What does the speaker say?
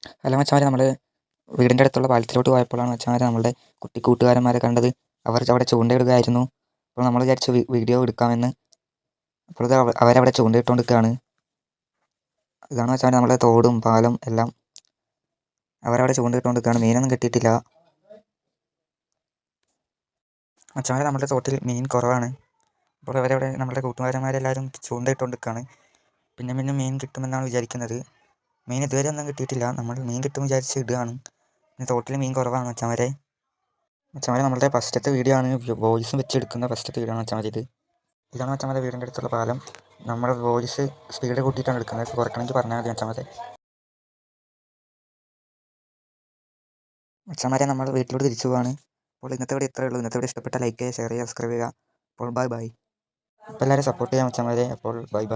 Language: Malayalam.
ഹലോ മച്ചാമാരെ, നമ്മൾ വീടിൻ്റെ അടുത്തുള്ള പാലത്തിലോട്ട് പോയപ്പോഴാണ് മച്ചാമാരെ നമ്മളുടെ കുട്ടി കൂട്ടുകാരന്മാരെ കണ്ടത്. അവർ അവിടെ ചൂണ്ടയിടുകയായിരുന്നു. അപ്പോൾ നമ്മൾ വിചാരിച്ചു വീഡിയോ എടുക്കാമെന്ന്. അപ്പോൾ ഇത് അവരവിടെ ചൂണ്ടയിട്ടുകൊണ്ട് നിൽക്കുകയാണ്. ഇതാണ് മച്ചാമാരെ നമ്മുടെ തോടും പാലം എല്ലാം. അവരവിടെ ചൂണ്ടയിട്ടുകൊണ്ട് നിൽക്കുകയാണ്. മീനൊന്നും കിട്ടിയിട്ടില്ല മച്ചാമാരെ. നമ്മുടെ തോട്ടിൽ മീൻ കുറവാണ്. അപ്പോൾ അവരവിടെ നമ്മുടെ കൂട്ടുകാരന്മാരെല്ലാവരും ചൂണ്ടയിട്ടുകൊണ്ട് നിൽക്കുകയാണ്. പിന്നെ മീൻ കിട്ടുമെന്നാണ് വിചാരിക്കുന്നത്. മീൻ ഇതുവരെ ഒന്നും കിട്ടിയിട്ടില്ല. നമ്മൾ മീൻ കിട്ടും വിചാരിച്ച് ഇടുകയാണ്. പിന്നെ തോട്ടിൽ മീൻ കുറവാണ് മച്ചാമാരെ. നമ്മളുടെ ഫസ്റ്റത്തെ വീഡിയോ ആണ്, വോയിസും വെച്ചെടുക്കുന്ന ഫസ്റ്റത്തെ വീഡിയോ ആണ് മച്ചാമാരെ ഇത്. ഇതാണ് മച്ചാമാരെ വീടിൻ്റെ അടുത്തുള്ള പാലം. നമ്മൾ വോയിസ് സ്പീഡ് കൂട്ടിയിട്ടാണ് എടുക്കുന്നത്. കുറയ്ക്കണമെങ്കിൽ പറഞ്ഞാൽ മതി മച്ചാമാരെ. മച്ചാമാരെ, നമ്മൾ വീട്ടിലോട്ട് തിരിച്ചു പോവാണ്. അപ്പോൾ ഇന്നത്തെ വീഡിയോ ഇത്രയേ ഉള്ളൂ. ഇന്നത്തെ വീഡിയോ ഇഷ്ടപ്പെട്ടാൽ ലൈക്ക് ചെയ്യുക, ഷെയർ ചെയ്യുക, സബ്സ്ക്രൈബ് ചെയ്യുക. അപ്പോൾ ബൈ. അപ്പോൾ എല്ലാവരും സപ്പോർട്ട് ചെയ്യാം മച്ചാമാരെ. അപ്പോൾ ബൈ.